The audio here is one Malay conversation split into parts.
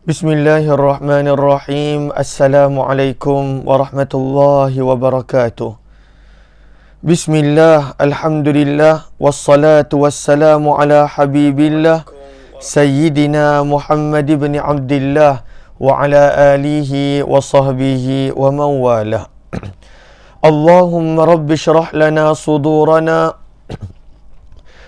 Bismillahirrahmanirrahim. Assalamualaikum warahmatullahi wabarakatuh. Bismillah, alhamdulillah, wassalatu wassalamu ala habibillah Sayyidina Muhammad ibn Abdillah wa ala alihi wa sahbihi wa mawalah. Allahumma rabbi syrah lana sudurana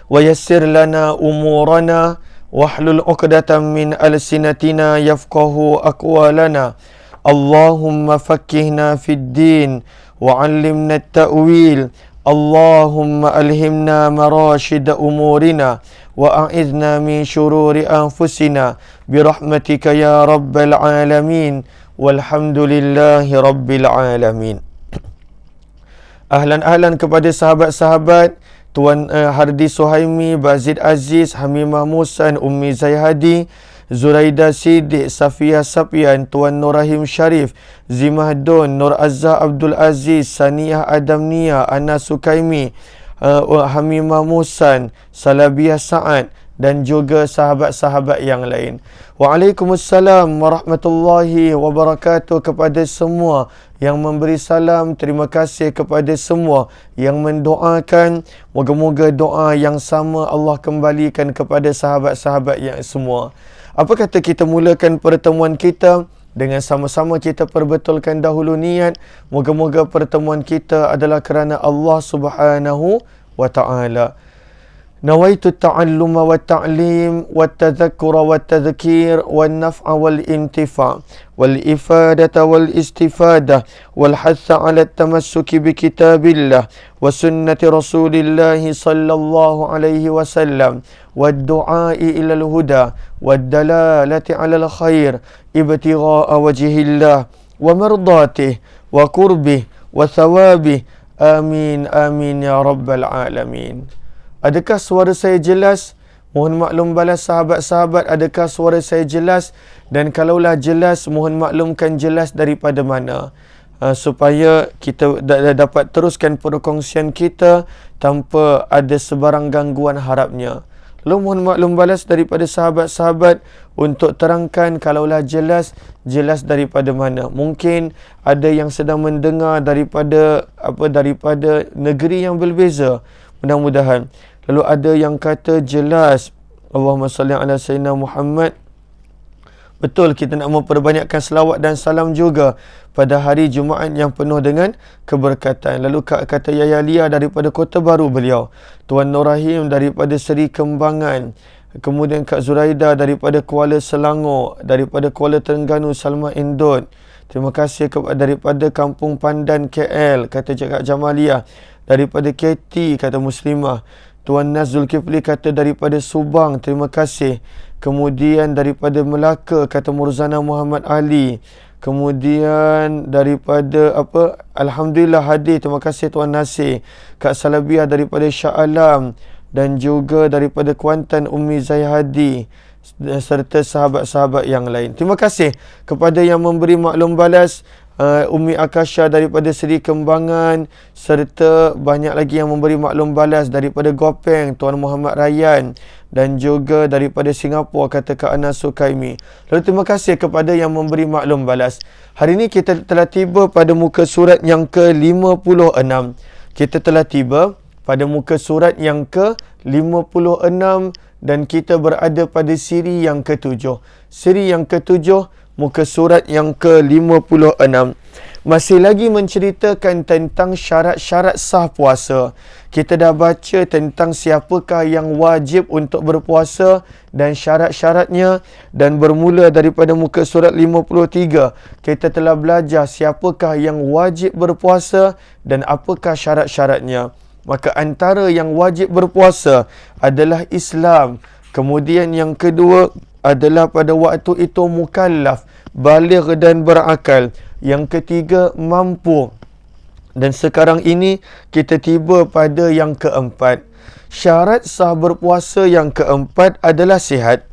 wa yassir lana umurana wahlul 'uqdatam min alsinatina yafqahu aqwalana. Allahumma faqqihna fid din wa 'allimna at-ta'wil. Allahumma alhimna marashid umurina wa a'idhna min shururi anfusina birahmatika ya rabbal alamin. Walhamdulillahi rabbil alamin. Ahlan kepada sahabat-sahabat Tuan Hardi Suhaimi, Bazid Aziz, Hamimah Musan, Ummi Zayhadi, Zuraida Siddiq, Safia Sapian, Tuan Nur Rahim Sharif, Zimah Don, Nur Azza Abdul Aziz, Saniah Adam Nia, Ana Sukaimi, Hamimah Musan, Salabiah Sa'ad dan juga sahabat-sahabat yang lain. Waalaikumsalam warahmatullahi wabarakatuh kepada semua yang memberi salam. Terima kasih kepada semua yang mendoakan. Moga-moga doa yang sama Allah kembalikan kepada sahabat-sahabat yang semua. Apa kata kita mulakan pertemuan kita dengan sama-sama kita perbetulkan dahulu niat. Moga-moga pertemuan kita adalah kerana Allah Subhanahu wa ta'ala. Nawaitu ta'alluma wa ta'lim wa tadhakkura wa tadhkir wa naf'a wal intifa' wal ifadata wal istifadah wal hatha ala tamassuki bi kitabillah wa sunnati rasulillahi sallallahu alaihi wasallam wa du'ai ila al-huda wa dalalati ala al-khair ibtigha'a wajhillah wa mardatihi wa qurbih wa thawabih. Amin amin ya rabbal alamin. Adakah suara saya jelas? Mohon maklum balas sahabat-sahabat, adakah suara saya jelas? Dan kalaulah jelas, mohon maklumkan jelas daripada mana? Supaya kita dapat teruskan perkongsian kita tanpa ada sebarang gangguan harapnya. Lalu mohon maklum balas daripada sahabat-sahabat untuk terangkan kalaulah jelas, jelas daripada mana. Mungkin ada yang sedang mendengar daripada negeri yang berbeza. Mudah-mudahan. Lalu ada yang kata jelas. Allahumma salli ala Sayyidina Muhammad. Betul, kita nak memperbanyakkan selawat dan salam juga pada hari Jumaat yang penuh dengan keberkatan. Lalu kata Yaya Lia daripada Kota Baru beliau. Tuan Nur Rahim daripada Seri Kembangan. Kemudian Kak Zuraida daripada Kuala Selangor. Daripada Kuala Terengganu Salma Indot. Terima kasih daripada Kampung Pandan KL, kata Kak Jamalia. Daripada KT, kata Muslimah. Tuan Nas Zulkifli kata daripada Subang, terima kasih. Kemudian daripada Melaka, kata Murzana Muhammad Ali. Kemudian daripada Alhamdulillah hadir, terima kasih Tuan Nasir. Kak Salabiah daripada Shah Alam. Dan juga daripada Kuantan Ummi Zayhadi. Serta sahabat-sahabat yang lain. Terima kasih kepada yang memberi maklum balas. Ummi Akasha daripada Seri Kembangan, serta banyak lagi yang memberi maklum balas daripada Gopeng, Tuan Muhammad Rayyan, dan juga daripada Singapura, kata Kak Ana Sukaimi. Lalu terima kasih kepada yang memberi maklum balas. Hari ini kita telah tiba pada muka surat yang ke-56. Kita telah tiba pada muka surat yang ke-56 dan kita berada pada siri yang ke-7. Siri yang ke-7, muka surat yang ke-56. Masih lagi menceritakan tentang syarat-syarat sah puasa. Kita dah baca tentang siapakah yang wajib untuk berpuasa dan syarat-syaratnya. Dan bermula daripada muka surat 53, kita telah belajar siapakah yang wajib berpuasa dan apakah syarat-syaratnya. Maka antara yang wajib berpuasa adalah Islam. Kemudian yang kedua adalah pada waktu itu mukallaf, baligh dan berakal. Yang ketiga mampu. Dan sekarang ini kita tiba pada yang keempat. Syarat sah berpuasa yang keempat adalah sihat.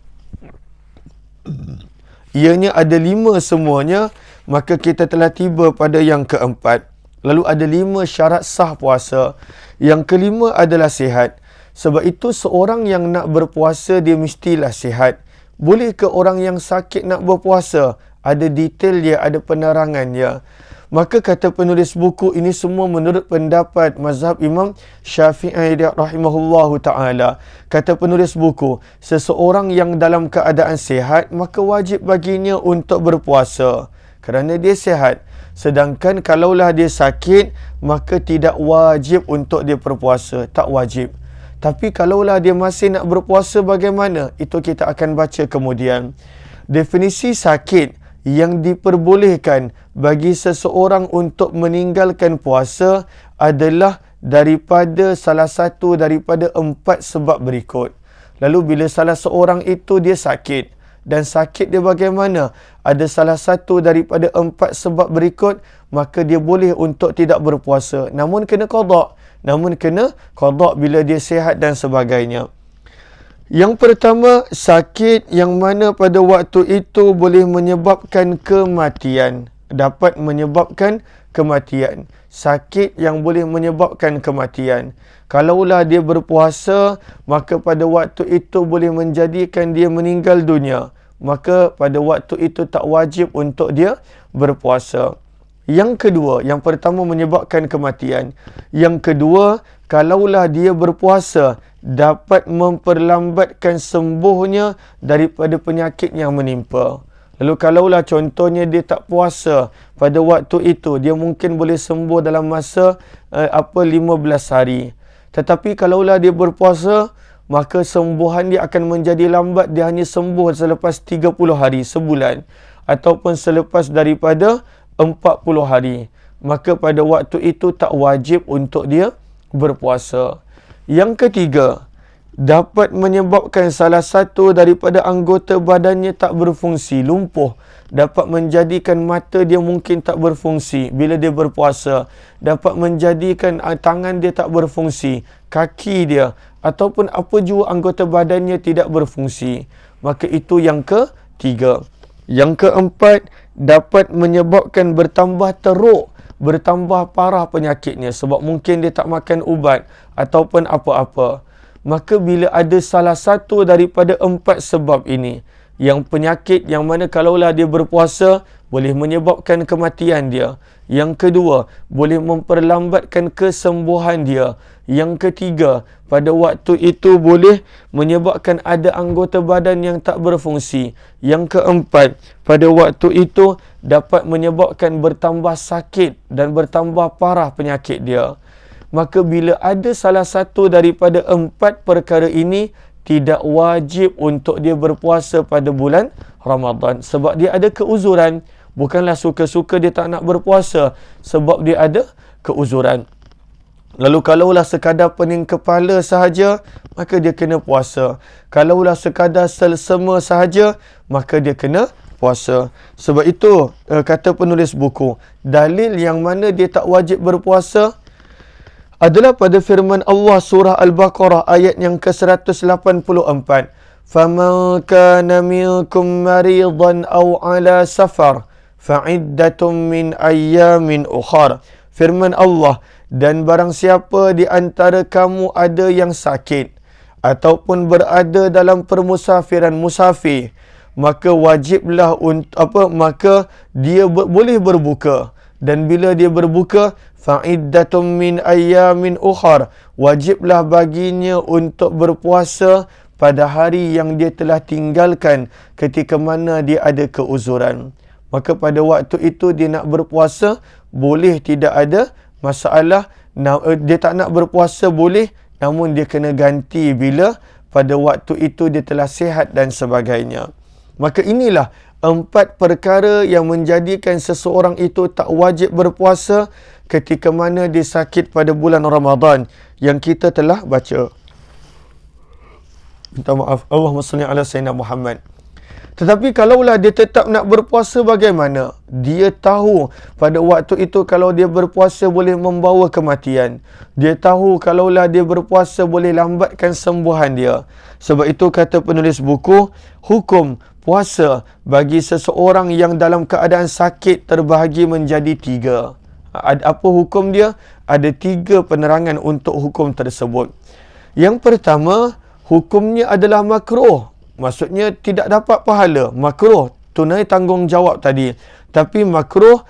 Ianya ada 5 semuanya, maka kita telah tiba pada yang keempat. Lalu ada 5 syarat sah puasa. Yang kelima adalah sihat. Sebab itu seorang yang nak berpuasa dia mestilah sihat. Boleh ke orang yang sakit nak berpuasa? Ada detail dia, ada penerangan dia. Maka kata penulis buku, ini semua menurut pendapat mazhab Imam Syafi'i rahimahullahu ta'ala. Kata penulis buku, seseorang yang dalam keadaan sihat, maka wajib baginya untuk berpuasa. Kerana dia sihat. Sedangkan kalaulah dia sakit, maka tidak wajib untuk dia berpuasa. Tak wajib. Tapi kalaulah dia masih nak berpuasa bagaimana? Itu kita akan baca kemudian. Definisi sakit yang diperbolehkan bagi seseorang untuk meninggalkan puasa adalah daripada salah satu daripada 4 sebab berikut. Lalu bila salah seorang itu dia sakit, dan sakit dia bagaimana? Ada salah satu daripada 4 sebab berikut, maka dia boleh untuk tidak berpuasa. Namun kena qada. Bila dia sihat dan sebagainya. Yang pertama, sakit yang mana pada waktu itu boleh menyebabkan kematian. Dapat menyebabkan kematian. Sakit yang boleh menyebabkan kematian. Kalaulah dia berpuasa, maka pada waktu itu boleh menjadikan dia meninggal dunia. Maka pada waktu itu tak wajib untuk dia berpuasa. Yang kedua, yang pertama menyebabkan kematian. Yang kedua, kalaulah dia berpuasa, dapat memperlambatkan sembuhnya daripada penyakit yang menimpa. Lalu kalaulah contohnya dia tak puasa pada waktu itu, dia mungkin boleh sembuh dalam masa 15 hari. Tetapi kalaulah dia berpuasa, maka sembuhan dia akan menjadi lambat. Dia hanya sembuh selepas 30 hari, sebulan. Ataupun selepas daripada 40 hari. Maka pada waktu itu tak wajib untuk dia berpuasa. Yang ketiga, dapat menyebabkan salah satu daripada anggota badannya tak berfungsi, lumpuh. Dapat menjadikan mata dia mungkin tak berfungsi bila dia berpuasa. Dapat menjadikan tangan dia tak berfungsi, kaki dia, ataupun apa jua anggota badannya tidak berfungsi. Maka itu yang ketiga. Yang keempat, dapat menyebabkan bertambah teruk, bertambah parah penyakitnya sebab mungkin dia tak makan ubat ataupun apa-apa. Maka bila ada salah satu daripada 4 sebab ini, yang penyakit yang mana kalaulah dia berpuasa boleh menyebabkan kematian dia. Yang kedua, boleh memperlambatkan kesembuhan dia. Yang ketiga, pada waktu itu boleh menyebabkan ada anggota badan yang tak berfungsi. Yang keempat, pada waktu itu dapat menyebabkan bertambah sakit dan bertambah parah penyakit dia. Maka bila ada salah satu daripada 4 perkara ini, tidak wajib untuk dia berpuasa pada bulan Ramadan. Sebab dia ada keuzuran. Bukanlah suka-suka dia tak nak berpuasa. Sebab dia ada keuzuran. Lalu kalaulah sekadar pening kepala sahaja, maka dia kena puasa. Kalaulah sekadar selsema sahaja, maka dia kena puasa. Sebab itu, kata penulis buku, dalil yang mana dia tak wajib berpuasa adalah pada firman Allah surah Al-Baqarah ayat yang ke-184. فَمَنْ كَانَ مِنْكُمْ مَرِيضًا أَوْ عَلَى سَفَرٍ فَعِدَّةٌ مِنْ أَيَّامٍ أُخَرَ. Firman Allah, dan barang siapa di antara kamu ada yang sakit ataupun berada dalam permusafiran, musafir, maka wajiblah maka dia boleh berbuka. Dan bila dia berbuka, fa'iddatum min ayyamin ukhar, wajiblah baginya untuk berpuasa pada hari yang dia telah tinggalkan ketika mana dia ada keuzuran. Maka pada waktu itu dia nak berpuasa, boleh, tidak ada masalah. Dia tak nak berpuasa boleh, namun dia kena ganti bila pada waktu itu dia telah sihat dan sebagainya. Maka inilah 4 perkara yang menjadikan seseorang itu tak wajib berpuasa ketika mana dia sakit pada bulan Ramadan yang kita telah baca. Minta maaf. Allahumma salli ala sayyidina Muhammad. Tetapi kalaulah dia tetap nak berpuasa bagaimana? Dia tahu pada waktu itu kalau dia berpuasa boleh membawa kematian. Dia tahu kalaulah dia berpuasa boleh lambatkan sembuhan dia. Sebab itu kata penulis buku, hukum puasa bagi seseorang yang dalam keadaan sakit terbahagi menjadi 3. Apa hukum dia? Ada 3 penerangan untuk hukum tersebut. Yang pertama, hukumnya adalah makruh. maksudnya tidak dapat pahala. Makruh, tunai tanggungjawab tadi. Tapi makruh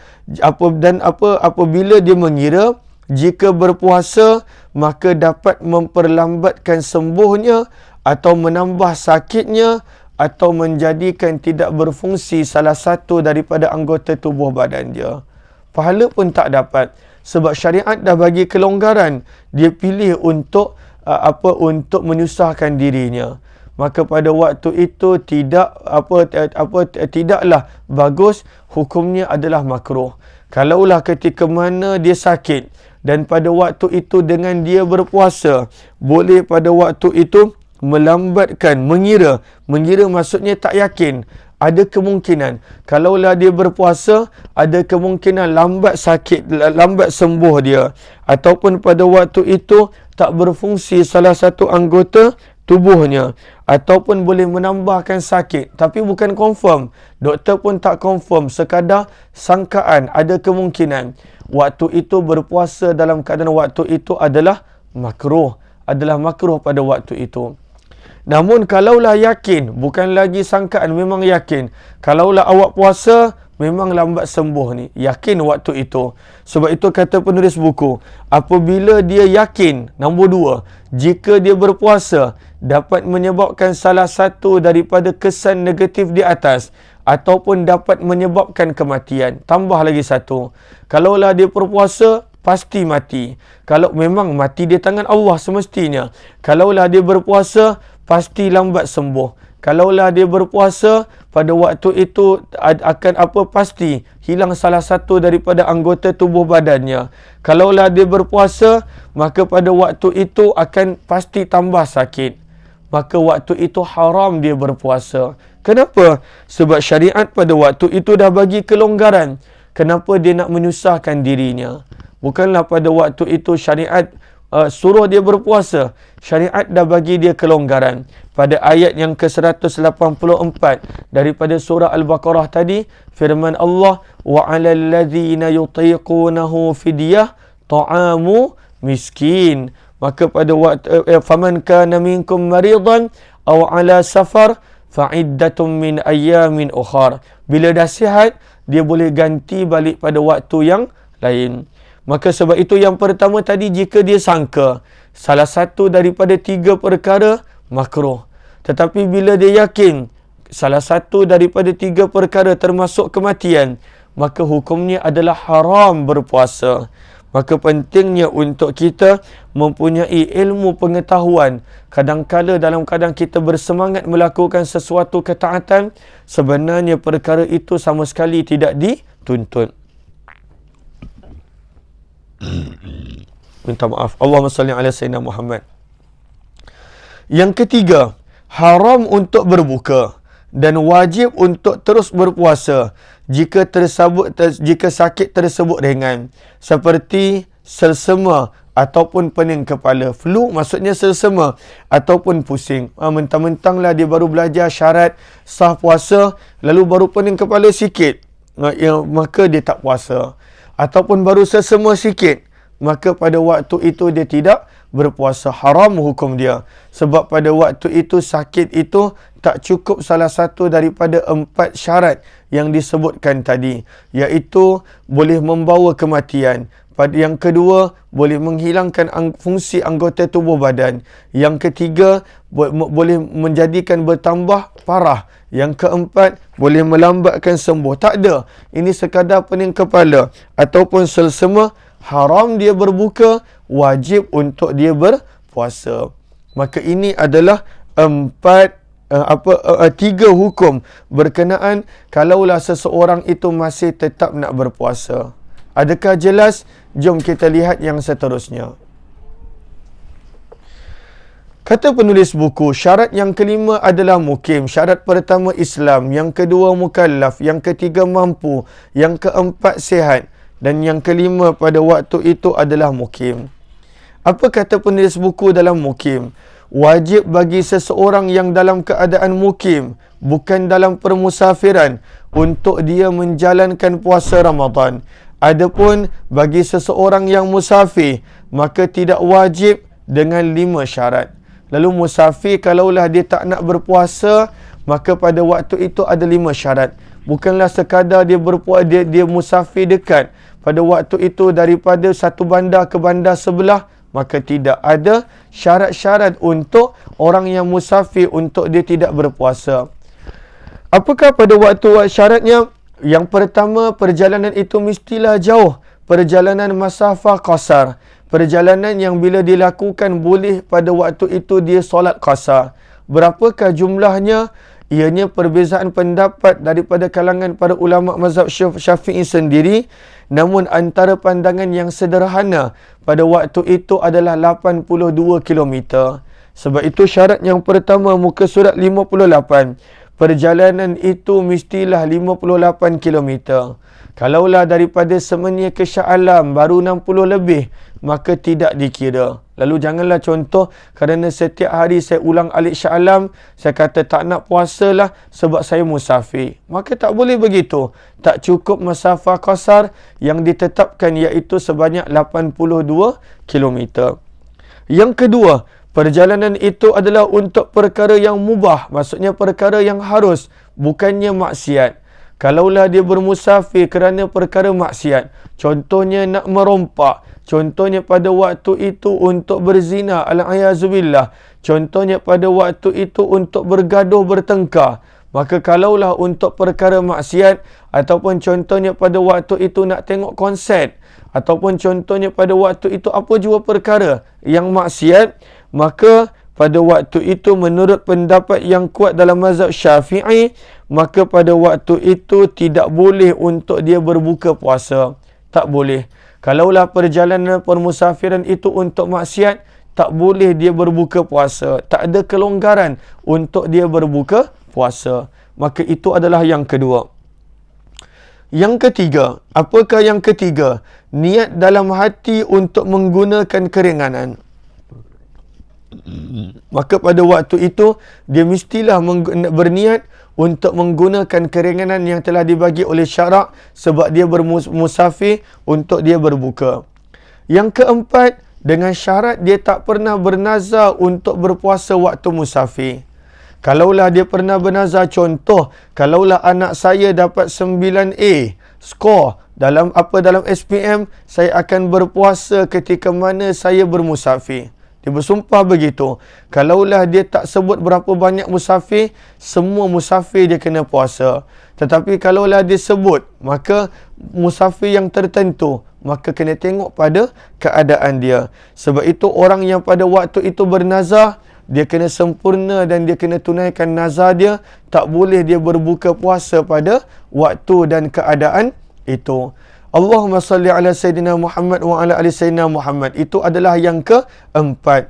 apabila dia mengira jika berpuasa maka dapat memperlambatkan sembuhnya atau menambah sakitnya atau menjadikan tidak berfungsi salah satu daripada anggota tubuh badan dia. Pahala pun tak dapat. Sebab syariat dah bagi kelonggaran. Dia pilih untuk untuk menyusahkan dirinya. Maka pada waktu itu tidaklah bagus, hukumnya adalah makruh. Kalaulah ketika mana dia sakit dan pada waktu itu dengan dia berpuasa, boleh pada waktu itu melambatkan, mengira maksudnya tak yakin. Ada kemungkinan kalaulah dia berpuasa, ada kemungkinan lambat sakit, lambat sembuh dia, ataupun pada waktu itu tak berfungsi salah satu anggota tubuhnya, ataupun boleh menambahkan sakit, tapi bukan confirm. Doktor pun tak confirm, sekadar sangkaan, ada kemungkinan. Waktu itu berpuasa dalam keadaan waktu itu adalah makruh pada waktu itu. Namun kalaulah yakin, bukan lagi sangkaan, memang yakin, kalaulah awak puasa memang lambat sembuh ni, yakin waktu itu. Sebab itu kata penulis buku, apabila dia yakin, nombor 2, jika dia berpuasa dapat menyebabkan salah satu daripada kesan negatif di atas ataupun dapat menyebabkan kematian, tambah lagi satu, kalaulah dia berpuasa pasti mati. Kalau memang mati di tangan Allah semestinya. Kalaulah dia berpuasa pasti lambat sembuh. Kalaulah dia berpuasa pada waktu itu akan pasti hilang salah satu daripada anggota tubuh badannya. Kalaulah dia berpuasa maka pada waktu itu akan pasti tambah sakit. Maka waktu itu haram dia berpuasa. Kenapa? Sebab syariat pada waktu itu dah bagi kelonggaran. Kenapa dia nak menyusahkan dirinya? Bukanlah pada waktu itu syariat suruh dia berpuasa. Syariat dah bagi dia kelonggaran. Pada ayat yang ke-184 daripada surah Al-Baqarah tadi, firman Allah, wa 'alal ladzina yutiqunahu fidyah ta'amu miskin. Maka pada waktu faman kana minkum maridan aw 'ala safar fa'iddatun min ayyamin ukhar. Bila dah sihat, dia boleh ganti balik pada waktu yang lain. Maka sebab itu yang pertama tadi, jika dia sangka salah satu daripada 3 perkara, makruh. Tetapi bila dia yakin salah satu daripada 3 perkara termasuk kematian, maka hukumnya adalah haram berpuasa. Maka pentingnya untuk kita mempunyai ilmu pengetahuan. Kadang-kala dalam keadaan kita bersemangat melakukan sesuatu ketaatan, sebenarnya perkara itu sama sekali tidak dituntut. Minta maaf. Allahumma salli ala Sayyidina Muhammad. Yang ketiga, haram untuk berbuka dan wajib untuk terus berpuasa jika sakit tersebut ringan, seperti selsema ataupun pening kepala. Flu maksudnya selsema ataupun pusing. Mentang-mentanglah dia baru belajar syarat sah puasa, lalu baru pening kepala sikit, maka dia tak puasa. Ataupun baru selsema sikit, maka pada waktu itu dia tidak berpuasa. Haram hukum dia. Sebab pada waktu itu sakit itu tak cukup salah satu daripada 4 syarat yang disebutkan tadi, iaitu boleh membawa kematian. Yang kedua, boleh menghilangkan fungsi anggota tubuh badan. Yang ketiga, boleh menjadikan bertambah parah. Yang keempat, boleh melambatkan sembuh. Tak ada. Ini sekadar pening kepala ataupun selsema. Haram dia berbuka, wajib untuk dia berpuasa. Maka ini adalah 3 hukum berkenaan kalaulah seseorang itu masih tetap nak berpuasa. Adakah jelas? Jom kita lihat yang seterusnya. Kata penulis buku, syarat yang kelima adalah mukim. Syarat pertama Islam, yang kedua mukallaf, yang ketiga mampu, yang keempat sihat, dan yang kelima pada waktu itu adalah mukim. Apa kata penulis buku dalam mukim? Wajib bagi seseorang yang dalam keadaan mukim, bukan dalam permusafiran, untuk dia menjalankan puasa Ramadan. Adapun bagi seseorang yang musafir, maka tidak wajib dengan 5 syarat. Lalu musafir kalaulah dia tak nak berpuasa, maka pada waktu itu ada 5 syarat. Bukanlah sekadar dia dia musafir dekat. Pada waktu itu daripada satu bandar ke bandar sebelah, maka tidak ada syarat-syarat untuk orang yang musafir untuk dia tidak berpuasa. Apakah pada waktu syaratnya? Yang pertama, perjalanan itu mestilah jauh. Perjalanan masafah qasar. Perjalanan yang bila dilakukan boleh pada waktu itu dia solat qasar. Berapakah jumlahnya? Ianya perbezaan pendapat daripada kalangan para ulama mazhab Syafi'i sendiri. Namun antara pandangan yang sederhana pada waktu itu adalah 82 km. Sebab itu syarat yang pertama muka surat 58. Perjalanan itu mestilah 58 km. Kalaulah daripada Semenyih ke Shah Alam baru 60 lebih, maka tidak dikira. Lalu janganlah contoh kerana setiap hari saya ulang alik Shah Alam, saya kata tak nak puasa lah sebab saya musafir. Maka tak boleh begitu. Tak cukup masafah qasar yang ditetapkan iaitu sebanyak 82 km. Yang kedua, perjalanan itu adalah untuk perkara yang mubah, maksudnya perkara yang harus, bukannya maksiat. Kalaulah dia bermusafir kerana perkara maksiat, contohnya nak merompak, contohnya pada waktu itu untuk berzina, al-ayazubillah, contohnya pada waktu itu untuk bergaduh bertengkar, maka kalaulah untuk perkara maksiat, ataupun contohnya pada waktu itu nak tengok konsert, ataupun contohnya pada waktu itu apa jua perkara yang maksiat, maka pada waktu itu menurut pendapat yang kuat dalam mazhab Syafi'i, maka pada waktu itu tidak boleh untuk dia berbuka puasa. Tak boleh. Kalaulah perjalanan permusafiran itu untuk maksiat, tak boleh dia berbuka puasa. Tak ada kelonggaran untuk dia berbuka puasa. Maka itu adalah yang kedua. Yang ketiga, apakah yang ketiga? Niat dalam hati untuk menggunakan keringanan. Maka pada waktu itu dia mestilah berniat untuk menggunakan keringanan yang telah dibagi oleh syarak sebab dia bermusafir untuk dia berbuka. Yang keempat, dengan syarat dia tak pernah bernazar untuk berpuasa waktu musafir. Kalaulah dia pernah bernazar, contoh, kalaulah anak saya dapat 9A skor dalam SPM, saya akan berpuasa ketika mana saya bermusafir. Dia bersumpah begitu. Kalaulah dia tak sebut berapa banyak musafir, semua musafir dia kena puasa. Tetapi kalaulah dia sebut, maka musafir yang tertentu, maka kena tengok pada keadaan dia. Sebab itu orang yang pada waktu itu bernazar, dia kena sempurna dan dia kena tunaikan nazar dia. Tak boleh dia berbuka puasa pada waktu dan keadaan itu. Allahumma salli ala Sayyidina Muhammad wa ala ali Sayyidina Muhammad. Itu adalah yang keempat.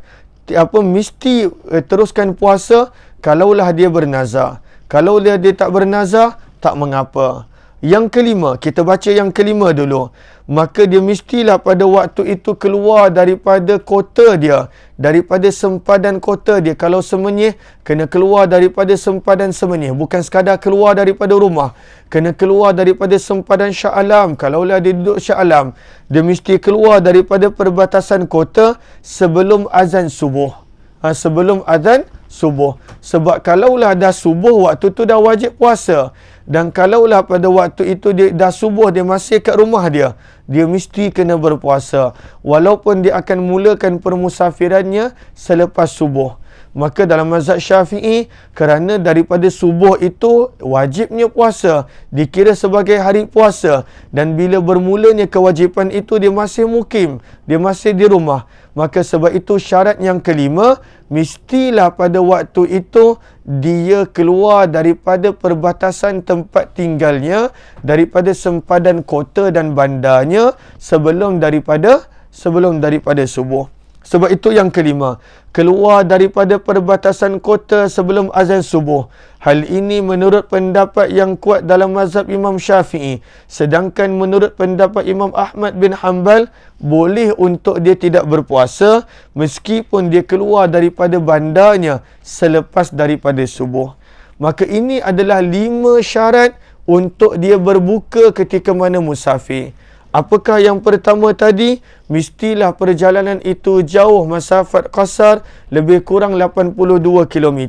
Mesti teruskan puasa kalaulah dia bernazar. Kalau dia tak bernazar, tak mengapa. Yang kelima, kita baca yang kelima dulu. Maka dia mestilah pada waktu itu keluar daripada kota dia, daripada sempadan kota dia. Kalau Semenyih, kena keluar daripada sempadan Semenyih. Bukan sekadar keluar daripada rumah. Kena keluar daripada sempadan Shah Alam. Kalaulah dia duduk Shah Alam, dia mesti keluar daripada perbatasan kota sebelum azan subuh. Sebelum azan subuh. Sebab kalaulah dah subuh, waktu tu dah wajib puasa. Dan kalaulah pada waktu itu dia dah subuh, dia masih kat rumah dia, dia mesti kena berpuasa. Walaupun dia akan mulakan permusafirannya selepas subuh. Maka dalam mazhab Syafi'i, kerana daripada subuh itu wajibnya puasa, dikira sebagai hari puasa. Dan bila bermulanya kewajipan itu, dia masih mukim, dia masih di rumah. Maka sebab itu syarat yang kelima, mestilah pada waktu itu dia keluar daripada perbatasan tempat tinggalnya, daripada sempadan kota dan bandarnya sebelum daripada subuh. Sebab itu yang kelima, keluar daripada perbatasan kota sebelum azan subuh. Hal ini menurut pendapat yang kuat dalam mazhab Imam Syafi'i. Sedangkan menurut pendapat Imam Ahmad bin Hanbal, boleh untuk dia tidak berpuasa meskipun dia keluar daripada bandarnya selepas daripada subuh. Maka ini adalah 5 syarat untuk dia berbuka ketika mana musafir. Apakah yang pertama tadi? Mestilah perjalanan itu jauh, masafat qasar, lebih kurang 82 km.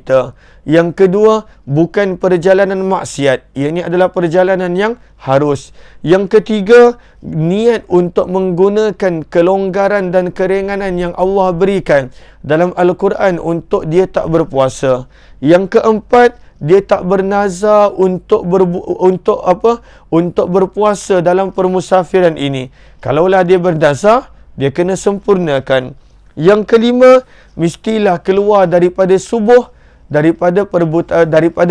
Yang kedua, bukan perjalanan maksiat. Ini adalah perjalanan yang harus. Yang ketiga, niat untuk menggunakan kelonggaran dan keringanan yang Allah berikan dalam Al-Quran untuk dia tak berpuasa. Yang keempat, dia tak bernazar untuk berpuasa dalam permusafiran ini. Kalaulah dia bernazar, dia kena sempurnakan. Yang kelima, mestilah keluar daripada subuh, daripada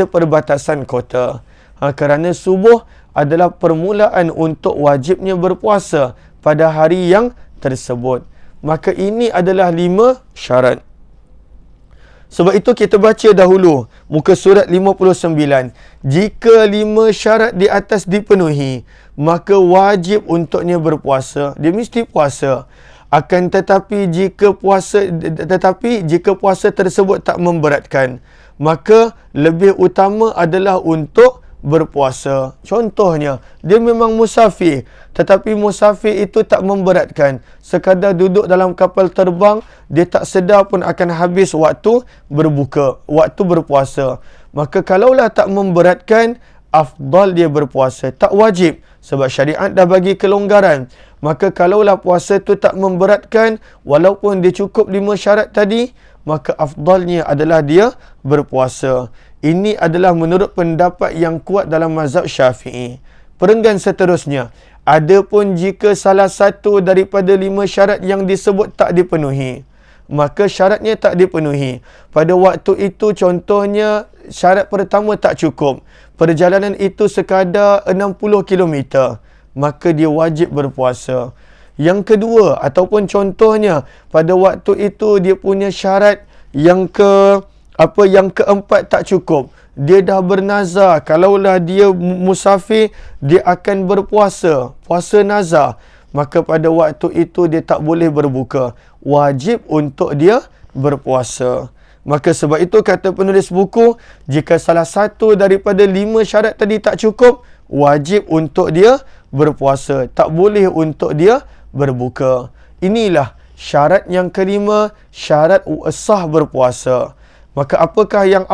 perbatasan kota. Kerana subuh adalah permulaan untuk wajibnya berpuasa pada hari yang tersebut. Maka ini adalah 5 syarat. Sebab itu kita baca dahulu muka surat 59. Jika 5 syarat di atas dipenuhi, maka wajib untuknya berpuasa. Dia mesti puasa. Tetapi jika puasa tersebut tak memberatkan, maka lebih utama adalah untuk berpuasa. Contohnya, dia memang musafir, tetapi musafir itu tak memberatkan. Sekadar duduk dalam kapal terbang, dia tak sedar pun akan habis waktu berbuka, waktu berpuasa. Maka kalaulah tak memberatkan, afdal dia berpuasa. Tak wajib, sebab syariat dah bagi kelonggaran. Maka kalaulah puasa tu tak memberatkan, walaupun dia cukup 5 syarat tadi, maka afdalnya adalah dia berpuasa. Ini adalah menurut pendapat yang kuat dalam mazhab Syafi'i. Perenggan seterusnya, adapun jika salah satu daripada 5 syarat yang disebut tak dipenuhi, maka syaratnya tak dipenuhi. Pada waktu itu contohnya syarat pertama tak cukup, perjalanan itu sekadar 60 km, maka dia wajib berpuasa. Yang kedua, ataupun contohnya pada waktu itu dia punya syarat yang keempat tak cukup. Dia dah bernazar, kalaulah dia musafir, dia akan berpuasa, puasa nazar. Maka pada waktu itu dia tak boleh berbuka. Wajib untuk dia berpuasa. Maka sebab itu kata penulis buku, jika salah satu daripada 5 syarat tadi tak cukup, wajib untuk dia berpuasa. Tak boleh untuk dia berbuka. Inilah syarat yang kelima, syarat sah berpuasa. Maka apakah yang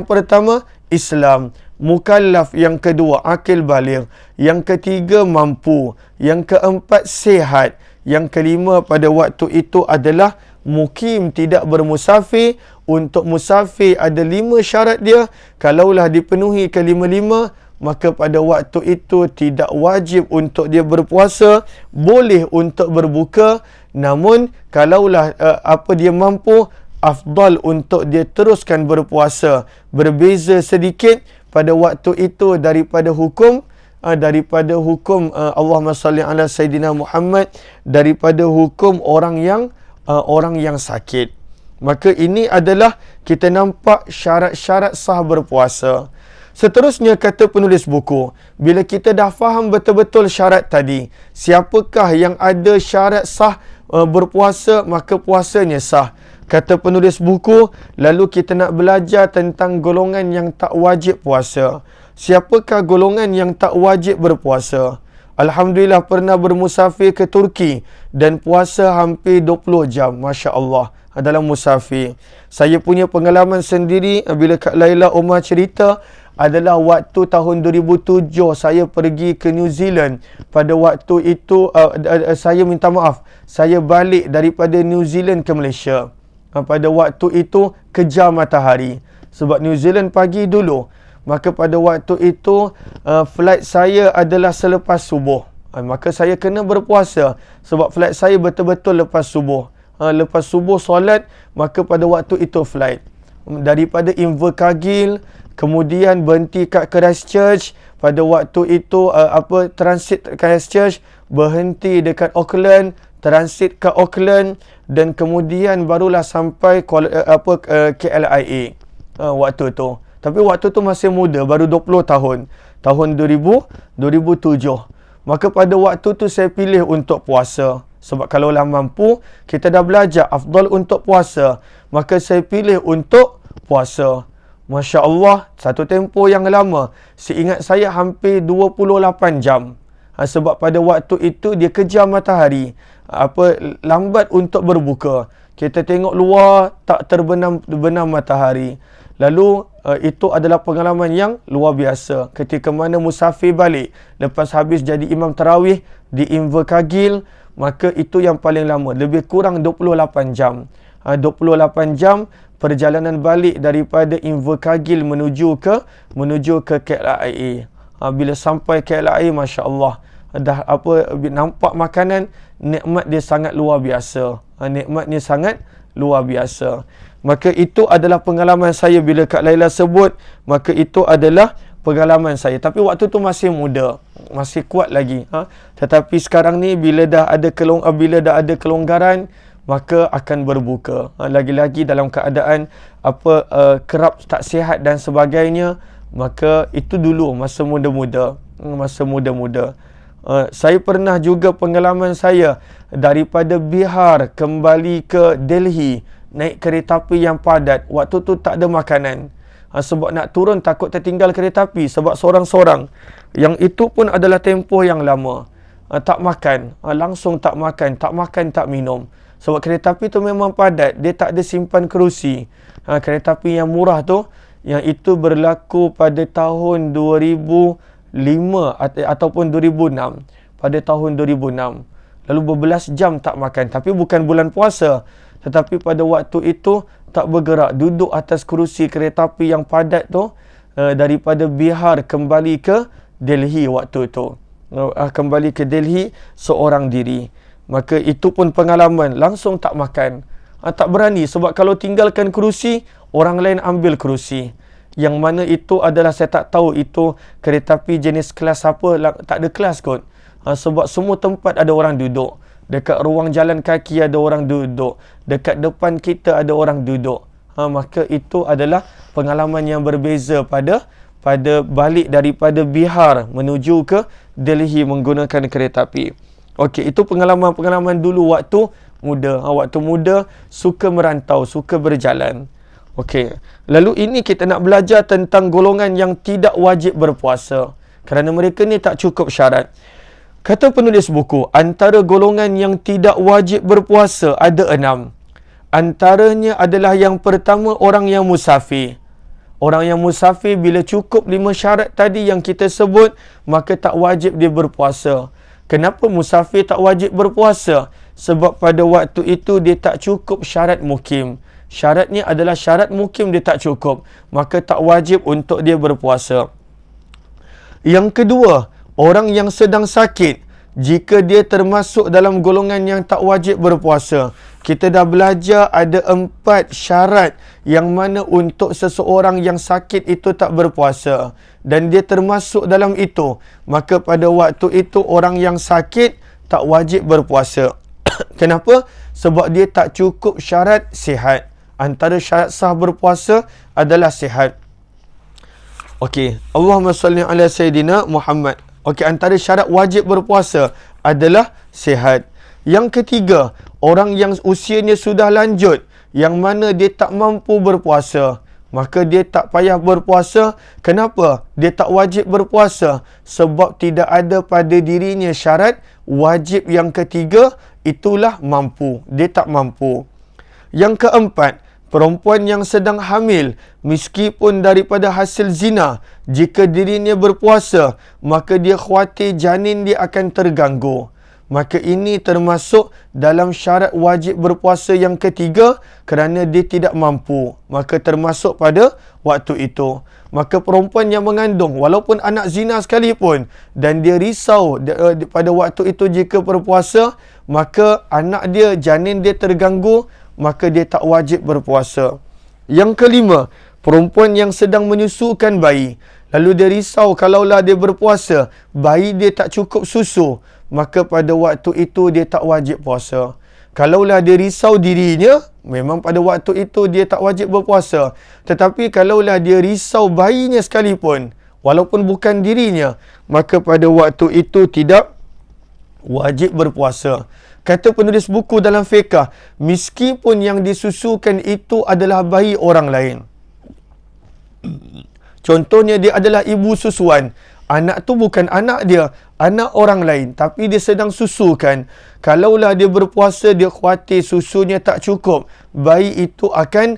pertama? Islam. Mukallaf. Yang kedua, akil baligh. Yang ketiga, mampu. Yang keempat, sihat. Yang kelima pada waktu itu adalah mukim, tidak bermusafir. Untuk musafir ada 5 syarat dia. Kalaulah dipenuhi kelima-lima, maka pada waktu itu tidak wajib untuk dia berpuasa, boleh untuk berbuka. Namun kalaulah dia mampu, afdal untuk dia teruskan berpuasa. Berbeza sedikit pada waktu itu daripada hukum Allahumma salli ala Sayyidina Muhammad, daripada hukum orang yang sakit. Maka ini adalah kita nampak syarat-syarat sah berpuasa. Seterusnya kata penulis buku, bila kita dah faham betul-betul syarat tadi, siapakah yang ada syarat sah berpuasa, maka puasanya sah. Kata penulis buku, lalu kita nak belajar tentang golongan yang tak wajib puasa. Siapakah golongan yang tak wajib berpuasa? Alhamdulillah pernah bermusafir ke Turki dan puasa hampir 20 jam. Masya Allah, dalam musafir. Saya punya pengalaman sendiri bila Kak Laila Omar cerita, adalah waktu tahun 2007 saya pergi ke New Zealand. Pada waktu itu saya balik daripada New Zealand ke Malaysia. Pada waktu itu kejar matahari, sebab New Zealand pagi dulu. Maka pada waktu itu flight saya adalah selepas subuh. Maka saya kena berpuasa sebab flight saya betul-betul lepas subuh. Lepas subuh solat, maka pada waktu itu flight daripada Invercargill, kemudian berhenti kat Christchurch. Pada waktu itu transit Christchurch, berhenti dekat Auckland, transit ke Auckland, dan kemudian barulah sampai KLIA waktu tu. Tapi waktu tu masih muda, baru 20 tahun. Tahun 2007. Maka pada waktu tu saya pilih untuk puasa. Sebab kalaulah mampu, kita dah belajar afdal untuk puasa, maka saya pilih untuk puasa. Masya Allah, satu tempoh yang lama. Seingat saya hampir 28 jam. Sebab pada waktu itu dia kejar matahari. Lambat untuk berbuka. Kita tengok luar tak terbenam matahari. Lalu itu adalah pengalaman yang luar biasa. Ketika mana musafir balik lepas habis jadi imam tarawih di Invercargill, maka itu yang paling lama, lebih kurang 28 jam. 28 jam perjalanan balik daripada Invercargill menuju ke KLIA. Bila sampai KLIA, masya-Allah, dah nampak makanan, nikmat dia sangat luar biasa. Nikmatnya sangat luar biasa. Maka itu adalah pengalaman saya bila Kak Laila sebut, maka itu adalah pengalaman saya. Tapi waktu tu masih muda, masih kuat lagi. Tetapi sekarang ni bila dah ada kelonggaran, maka akan berbuka. Lagi-lagi dalam keadaan kerap tak sihat dan sebagainya, maka itu dulu masa muda-muda. Saya pernah juga pengalaman saya daripada Bihar kembali ke Delhi, naik kereta api yang padat. Waktu tu tak ada makanan. Sebab nak turun takut tertinggal kereta api sebab seorang-seorang. Yang itu pun adalah tempoh yang lama. Tak makan, langsung tak makan, tak minum. Sebab kereta api tu memang padat, dia tak ada simpan kerusi. Kereta api yang murah tu, yang itu berlaku pada tahun 2005 ataupun 2006. Pada tahun 2006. Lalu berbelas jam tak makan. Tapi bukan bulan puasa. Tetapi pada waktu itu tak bergerak. Duduk atas kerusi kereta api yang padat tu. Daripada Bihar kembali ke Delhi waktu itu. Kembali ke Delhi seorang diri. Maka itu pun pengalaman. Langsung tak makan. Tak berani. Sebab kalau tinggalkan kerusi, orang lain ambil kerusi. Yang mana itu adalah, saya tak tahu itu kereta api jenis kelas apa. Tak ada kelas kot. Sebab semua tempat ada orang duduk. Dekat ruang jalan kaki ada orang duduk. Dekat depan kita ada orang duduk. Maka itu adalah pengalaman yang berbeza pada balik daripada Bihar menuju ke Delhi menggunakan kereta api. Okey, itu pengalaman-pengalaman dulu waktu muda. Waktu muda suka merantau, suka berjalan. Okey. Lalu ini kita nak belajar tentang golongan yang tidak wajib berpuasa. Kerana mereka ni tak cukup syarat. Kata penulis buku, antara golongan yang tidak wajib berpuasa ada 6. Antaranya adalah yang pertama, orang yang musafir. Orang yang musafir bila cukup 5 syarat tadi yang kita sebut, maka tak wajib dia berpuasa. Kenapa musafir tak wajib berpuasa? Sebab pada waktu itu dia tak cukup syarat mukim. Syaratnya adalah syarat mukim dia tak cukup. Maka tak wajib untuk dia berpuasa. Yang kedua, orang yang sedang sakit. Jika dia termasuk dalam golongan yang tak wajib berpuasa. Kita dah belajar ada 4 syarat yang mana untuk seseorang yang sakit itu tak berpuasa. Dan dia termasuk dalam itu. Maka pada waktu itu orang yang sakit tak wajib berpuasa. Kenapa? Sebab dia tak cukup syarat sihat. Antara syarat sah berpuasa adalah sihat. Okey, Allahumma salli ala Sayyidina Muhammad. Okey, antara syarat wajib berpuasa adalah sihat. Yang ketiga, orang yang usianya sudah lanjut, yang mana dia tak mampu berpuasa, maka dia tak payah berpuasa. Kenapa? Dia tak wajib berpuasa sebab tidak ada pada dirinya syarat wajib yang ketiga, itulah mampu. Dia tak mampu. Yang keempat, perempuan yang sedang hamil, meskipun daripada hasil zina, jika dirinya berpuasa, maka dia khawatir janin dia akan terganggu. Maka ini termasuk dalam syarat wajib berpuasa yang ketiga kerana dia tidak mampu. Maka termasuk pada waktu itu. Maka perempuan yang mengandung, walaupun anak zina sekalipun, dan dia risau pada waktu itu jika berpuasa, maka anak dia, janin dia terganggu, maka dia tak wajib berpuasa. Yang kelima, perempuan yang sedang menyusukan bayi. Lalu dia risau kalaulah dia berpuasa, bayi dia tak cukup susu, maka pada waktu itu dia tak wajib puasa. Kalaulah dia risau dirinya, memang pada waktu itu dia tak wajib berpuasa. Tetapi kalaulah dia risau bayinya sekalipun, walaupun bukan dirinya, maka pada waktu itu tidak wajib berpuasa. Kata penulis buku dalam fiqh, meskipun yang disusukan itu adalah bayi orang lain. Contohnya dia adalah ibu susuan. Anak tu bukan anak dia. anak orang lain tapi dia sedang susukan, kalaulah dia berpuasa, dia khawatir susunya tak cukup, bayi itu akan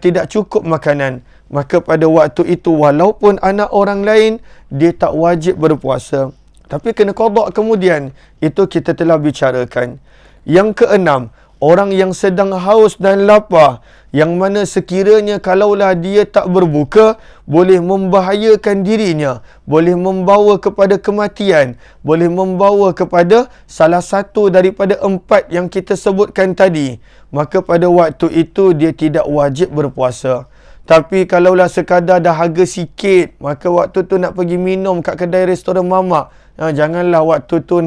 tidak cukup makanan, maka pada waktu itu walaupun anak orang lain, dia tak wajib berpuasa, tapi kena qada kemudian. Itu kita telah bicarakan. Yang keenam, orang yang sedang haus dan lapar, yang mana sekiranya kalaulah dia tak berbuka, boleh membahayakan dirinya, boleh membawa kepada kematian, boleh membawa kepada salah satu daripada 4 yang kita sebutkan tadi, maka pada waktu itu dia tidak wajib berpuasa. Tapi kalaulah sekadar dahaga sikit, maka waktu tu nak pergi minum kat kedai restoran mamak, janganlah waktu tu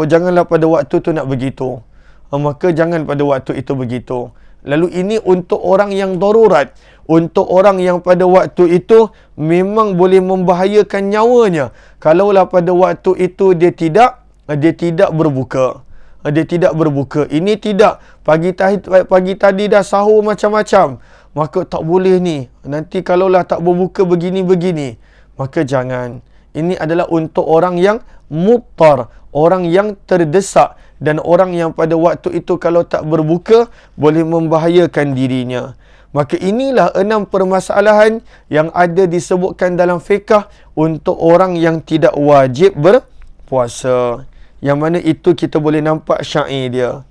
janganlah pada waktu tu nak begitu. Maka jangan pada waktu itu begitu. Lalu ini untuk orang yang darurat, untuk orang yang pada waktu itu memang boleh membahayakan nyawanya. Kalaulah pada waktu itu dia tidak berbuka. Dia tidak berbuka. Ini tidak. Pagi tadi dah sahur macam-macam, maka tak boleh ni. Nanti kalaulah tak berbuka begini-begini, maka jangan. Ini adalah untuk orang yang muttar, orang yang terdesak, dan orang yang pada waktu itu kalau tak berbuka boleh membahayakan dirinya. Maka inilah 6 permasalahan yang ada disebutkan dalam fiqh untuk orang yang tidak wajib berpuasa. Yang mana itu kita boleh nampak syair dia.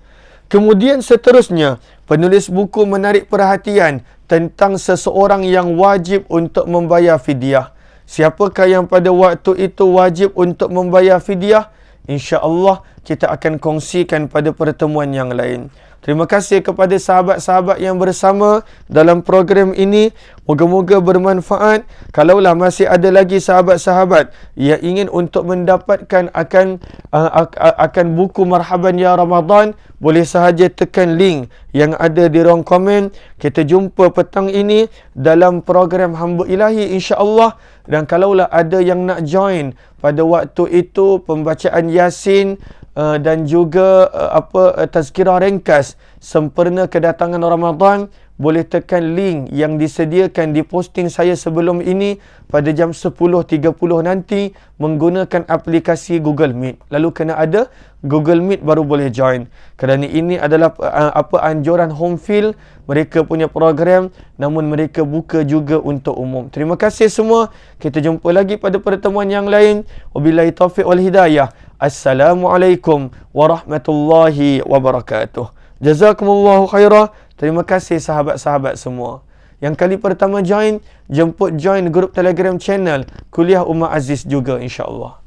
Kemudian seterusnya, penulis buku menarik perhatian tentang seseorang yang wajib untuk membayar fidyah. Siapakah yang pada waktu itu wajib untuk membayar fidyah? InsyaAllah kita akan kongsikan pada pertemuan yang lain. Terima kasih kepada sahabat-sahabat yang bersama dalam program ini. Moga-moga bermanfaat. Kalaulah masih ada lagi sahabat-sahabat yang ingin untuk mendapatkan akan buku Marhaban Ya Ramadan, boleh sahaja tekan link yang ada di ruang komen. Kita jumpa petang ini dalam program Hamba Ilahi insya-Allah. Dan kalaulah ada yang nak join pada waktu itu pembacaan Yasin dan juga tazkirah ringkas sempurna kedatangan Ramadan, boleh tekan link yang disediakan di posting saya sebelum ini pada jam 10.30 nanti menggunakan aplikasi Google Meet. Lalu kena ada Google Meet baru boleh join. Kerana ini adalah anjuran home field, mereka punya program, namun mereka buka juga untuk umum. Terima kasih semua. Kita jumpa lagi pada pertemuan yang lain. Wabillahi taufiq wal hidayah. Assalamualaikum warahmatullahi wabarakatuh. Jazakumullahu khairah. Terima kasih sahabat-sahabat semua. Yang kali pertama join, jemput join grup Telegram channel Kuliah Ummah Aziz juga insya-Allah.